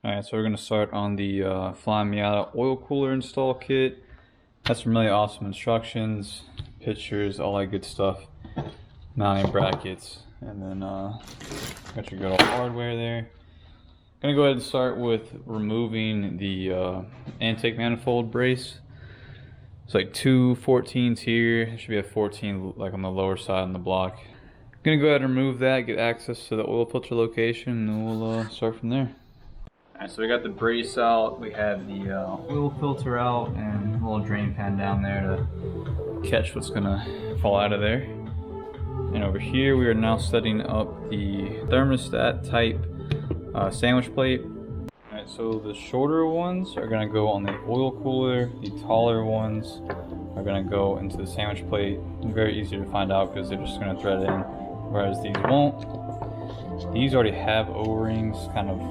Alright, so we're going to start on the Flyin Miata oil cooler install kit. Has some really awesome instructions, pictures, all that good stuff. Mounting brackets, and then got your good old hardware there. Gonna go ahead and start with removing the intake manifold brace. It's like two 14s here. There should be a 14 like on the lower side on the block. Gonna go ahead and remove that, get access to the oil filter location, and then we'll start from there. Alright, so we got the brace out, we have the oil filter out, and a little drain pan down there to catch what's gonna fall out of there. And over here we are now setting up the thermostat type sandwich plate. Alright, so the shorter ones are gonna go on the oil cooler, the taller ones are gonna go into the sandwich plate. Very easy to find out because they're just gonna thread in, whereas these won't. These already have O-rings, kind of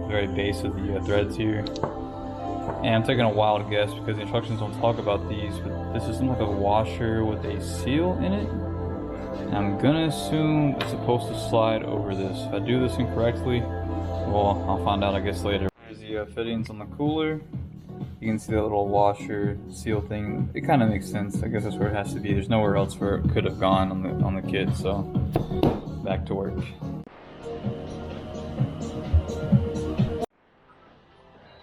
very base of the threads here. And I'm taking a wild guess because the instructions don't talk about these, but this is something like a washer with a seal in it. And I'm gonna assume it's supposed to slide over this. If I do this incorrectly, well, I'll find out I guess later. Here's the fittings on the cooler. You can see the little washer seal thing. It kind of makes sense. I guess that's where it has to be. There's nowhere else where it could have gone on the kit, so back to work.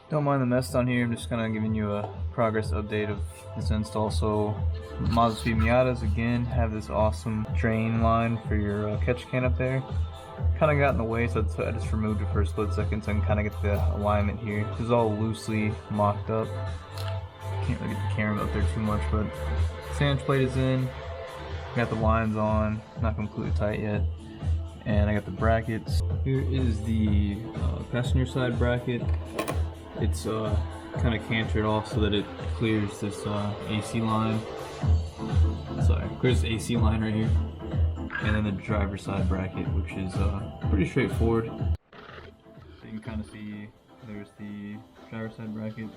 Don't mind the mess down here, I'm just kind of giving you a progress update of this install. So Mazdaspeed Miatas again have this awesome drain line for your catch can up there. Kind of got in the way, so I just removed it for a split second so I can kind of get the alignment here. This is all loosely mocked up. Can't really get the camera up there too much, but sandwich plate is in. Got the lines on, not completely tight yet. And I got the brackets. Here is the passenger side bracket. It's kind of cantered off so that it clears this AC line. Sorry, clears the AC line right here. And then the driver's side bracket, which is pretty straightforward. You can kind of see there's the driver's side bracket.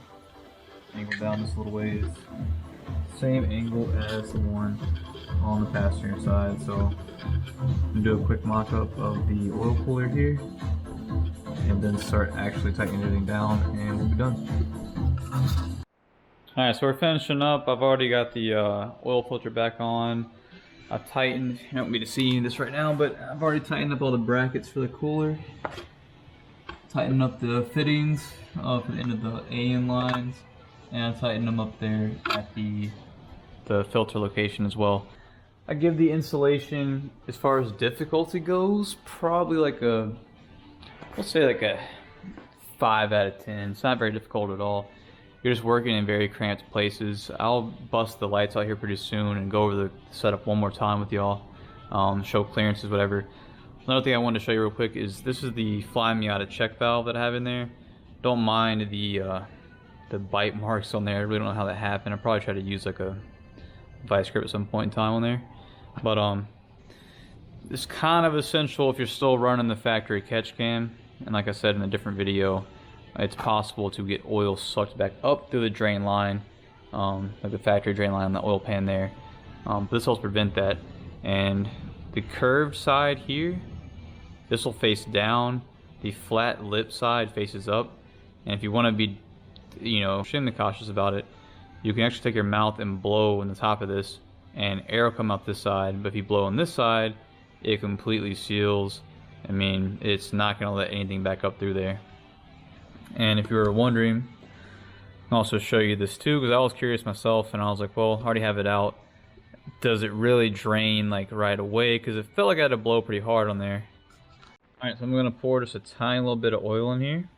Angle down this little ways. Same angle as the one on the passenger side. So I'm gonna do a quick mock-up of the oil cooler here, and then start actually tightening everything down, and we'll be done. Alright, so we're finishing up. I've already got the oil filter back on. I've tightened, you don't want me to see this right now, but I've already tightened up all the brackets for the cooler. Tightened up the fittings for the end of the AN lines, and I tightened them up there at the filter location as well. I give the installation, as far as difficulty goes, probably like a, let's say like a 5 out of 10. It's not very difficult at all. You're just working in very cramped places. I'll bust the lights out here pretty soon and go over the setup one more time with y'all. Show clearances, whatever. Another thing I wanted to show you real quick is this is the Flyin Miata check valve that I have in there. Don't mind the bite marks on there. I really don't know how that happened. I'll probably try to use like a vice grip at some point in time on there. But it's kind of essential if you're still running the factory catch cam. And like I said in a different video, it's possible to get oil sucked back up through the drain line, like the factory drain line on the oil pan there. But this helps prevent that. And the curved side here, this will face down. The flat lip side faces up. And if you want to be, you know, extremely cautious about it, you can actually take your mouth and blow in the top of this, and air will come out this side. But if you blow on this side, it completely seals. I mean, it's not going to let anything back up through there. And if you were wondering, I'll also show you this too, because I was curious myself, and I was like, well, I already have it out. Does it really drain like right away? Because it felt like I had to blow pretty hard on there. Alright, so I'm going to pour just a tiny little bit of oil in here.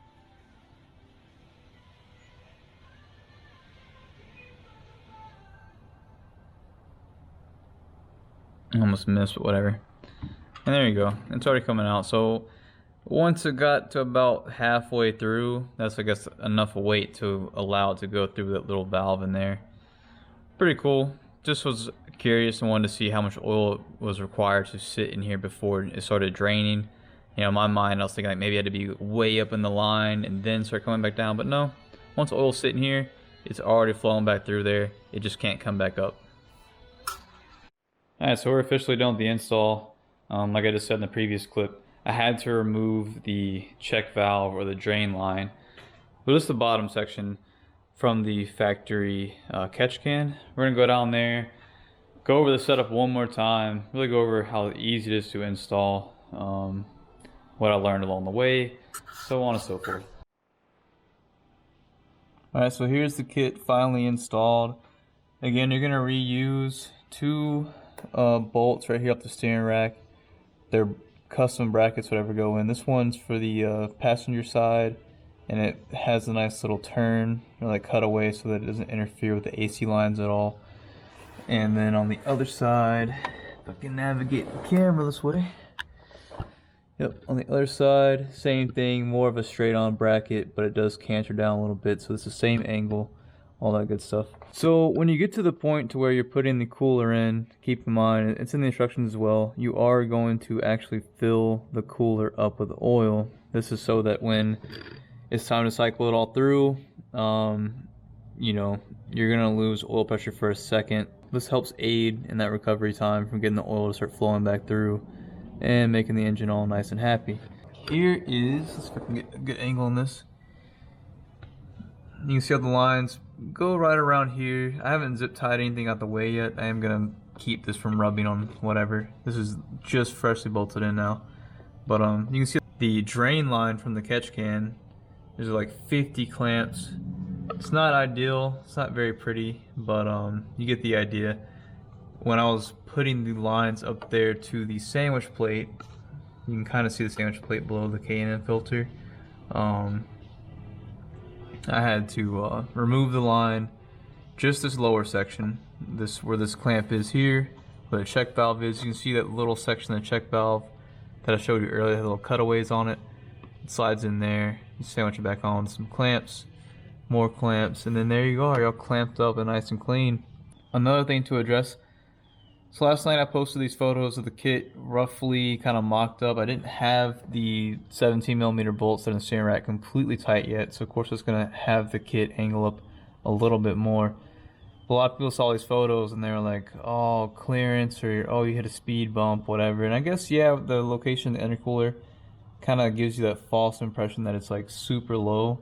I almost missed, but whatever. And there you go, it's already coming out. So once it got to about halfway through, that's I guess enough weight to allow it to go through that little valve in there. Pretty cool. Just was curious and wanted to see how much oil was required to sit in here before it started draining. You know, in my mind I was thinking like maybe it had to be way up in the line and then start coming back down, but no. Once oil's sitting here, it's already flowing back through there. It just can't come back up. Alright, so we're officially done with the install. Like I just said in the previous clip, I had to remove the check valve or the drain line Well, this is the bottom section from the factory catch can. We're gonna go down there, go over the setup one more time, really go over how easy it is to install, what I learned along the way, so on and so forth. Alright, so here's the kit finally installed. Again, you're gonna reuse two bolts right here up the steering rack. They're custom brackets, whatever go in. This one's for the passenger side, and it has a nice little turn, or like cutaway, so that it doesn't interfere with the AC lines at all. And then on the other side, if I can navigate the camera this way. Yep, on the other side, same thing, more of a straight on bracket, but it does canter down a little bit, so it's the same angle, all that good stuff. So when you get to the point to where you're putting the cooler in, keep in mind, it's in the instructions as well, you are going to actually fill the cooler up with oil. This is so that when it's time to cycle it all through, you know, you're gonna lose oil pressure for a second. This helps aid in that recovery time from getting the oil to start flowing back through and making the engine all nice and happy. Here is, let's see if I can get a good angle on this. You can see how the lines go right around here. I haven't zip tied anything out the way yet. I am gonna keep this from rubbing on whatever. This is just freshly bolted in now. But you can see the drain line from the catch can. There's like 50 clamps. It's not ideal, it's not very pretty, but you get the idea. When I was putting the lines up there to the sandwich plate, you can kind of see the sandwich plate below the K&N filter. I had to remove the line, just this lower section, this where this clamp is here, where the check valve is. You can see that little section of the check valve that I showed you earlier, had little cutaways on it. It slides in there, you sandwich it back on, some clamps, more clamps, and then there you go, you're all clamped up and nice and clean. Another thing to address, so last night I posted these photos of the kit roughly kind of mocked up. I didn't have the 17mm bolts that are in the steering rack completely tight yet, so of course it's going to have the kit angle up a little bit more. A lot of people saw these photos and they were like, oh, clearance, or oh, you hit a speed bump, whatever. And I guess, yeah, the location of the intercooler kind of gives you that false impression that it's like super low.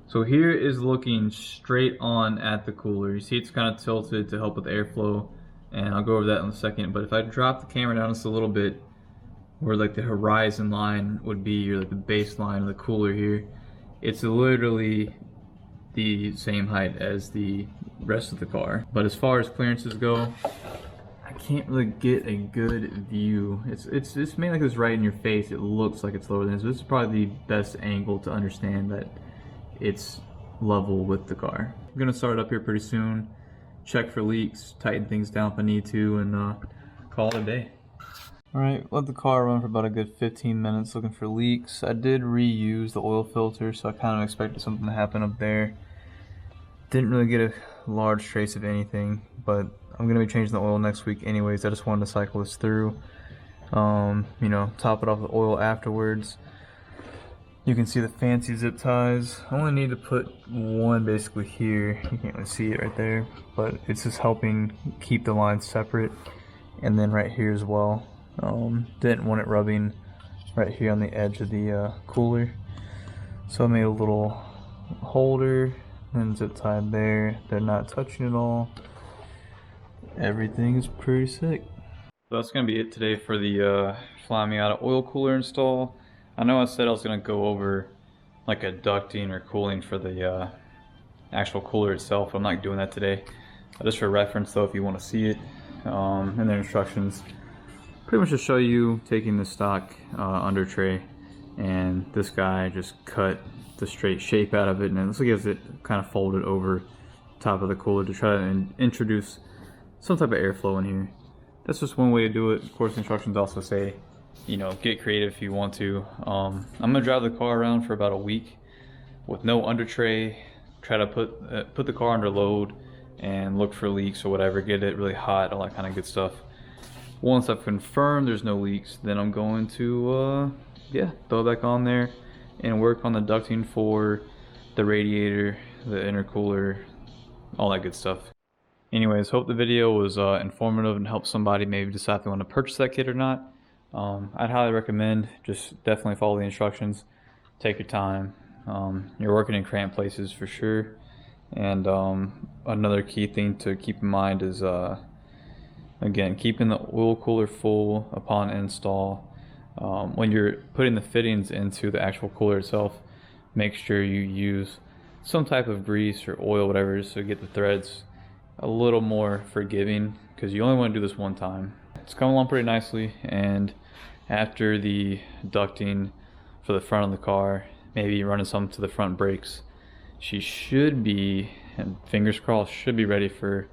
So here is looking straight on at the cooler. You see it's kind of tilted to help with airflow, and I'll go over that in a second. But if I drop the camera down just a little bit, where like the horizon line would be, or like the baseline of the cooler here, it's literally the same height as the rest of the car. But as far as clearances go, I can't really get a good view. It's mainly like it's right in your face. It looks like it's lower than this. This is probably the best angle to understand that it's level with the car. I'm gonna start up here pretty soon, check for leaks, tighten things down if I need to, and call it a day. Alright, let the car run for about a good 15 minutes looking for leaks. I did reuse the oil filter, so I kind of expected something to happen up there. Didn't really get a large trace of anything, but I'm gonna be changing the oil next week anyways. I just wanted to cycle this through, you know, top it off with oil afterwards. You can see the fancy zip ties. I only need to put one basically here. You can't really see it right there, but it's just helping keep the lines separate. And then right here as well. Didn't want it rubbing right here on the edge of the cooler. So I made a little holder and zip tied there. They're not touching at all. Everything is pretty sick. So that's gonna be it today for the Flyin Miata oil cooler install. I know I said I was going to go over like a ducting or cooling for the actual cooler itself. I'm not doing that today. Just for reference though, if you want to see it, and the instructions pretty much just show you taking the stock under tray, and this guy just cut the straight shape out of it, and it looks like it kind of folded over top of the cooler to try to introduce some type of airflow in here. That's just one way to do it. Of course, the instructions also say, you know, get creative if you want to. I'm gonna drive the car around for about a week with no under tray, try to put the car under load and look for leaks or whatever, get it really hot, all that kind of good stuff. Once I've confirmed there's no leaks, then I'm going to yeah, throw it back on there and work on the ducting for the radiator, the intercooler, all that good stuff. Anyways, hope the video was informative and helped somebody maybe decide if they want to purchase that kit or not. I'd highly recommend, just definitely follow the instructions, take your time, You're working in cramped places for sure. And another key thing to keep in mind is again, keeping the oil cooler full upon install. When you're putting the fittings into the actual cooler itself, make sure you use some type of grease or oil, whatever, just to get the threads a little more forgiving, because you only want to do this one time. It's coming along pretty nicely, and after the ducting for the front of the car, maybe running some to the front brakes, she should be, and fingers crossed, should be ready for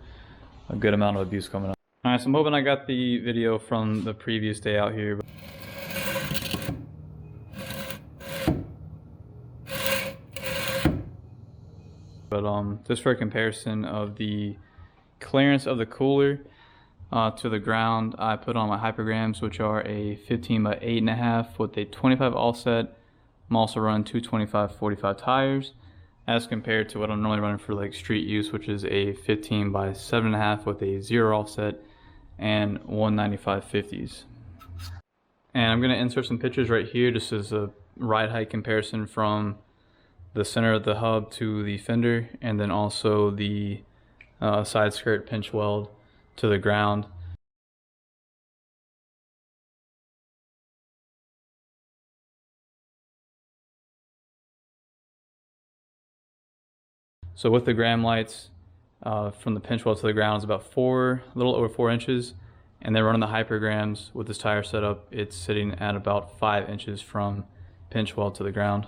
a good amount of abuse coming up. Alright, so I'm hoping I got the video from the previous day out here. But just for a comparison of the clearance of the cooler to the ground, I put on my hypergrams, which are a 15 by 8.5 with a 25 offset. I'm also running 225/45 tires, as compared to what I'm normally running for like street use, which is a 15 by 7.5 with a 0 offset and 195/50s. And I'm going to insert some pictures right here just as a ride height comparison from the center of the hub to the fender, and then also the side skirt pinch weld to the ground. So with the gram lights, from the pinch weld to the ground is about a little over 4 inches, and then running the hypergrams with this tire setup, it's sitting at about 5 inches from pinch weld to the ground.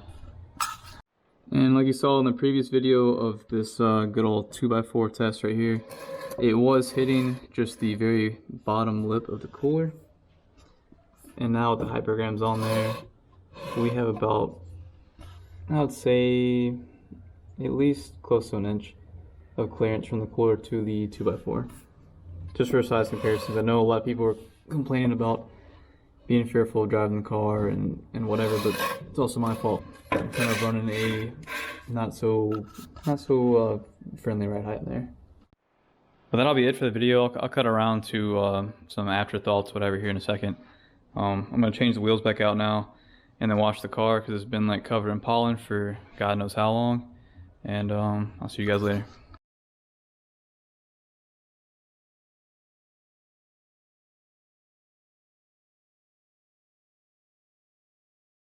And like you saw in the previous video of this good old 2x4 test right here, it was hitting just the very bottom lip of the cooler. And now with the hypergrams on there, we have about, I would say, at least close to an inch of clearance from the cooler to the 2x4. Just for size comparisons, I know a lot of people are complaining about being fearful of driving the car and whatever, but it's also my fault. I'm kind of running a not so friendly ride height in there. But that'll be it for the video. I'll cut around to some afterthoughts, whatever, here in a second. I'm gonna change the wheels back out now, and then wash the car because it's been like covered in pollen for God knows how long. And I'll see you guys later.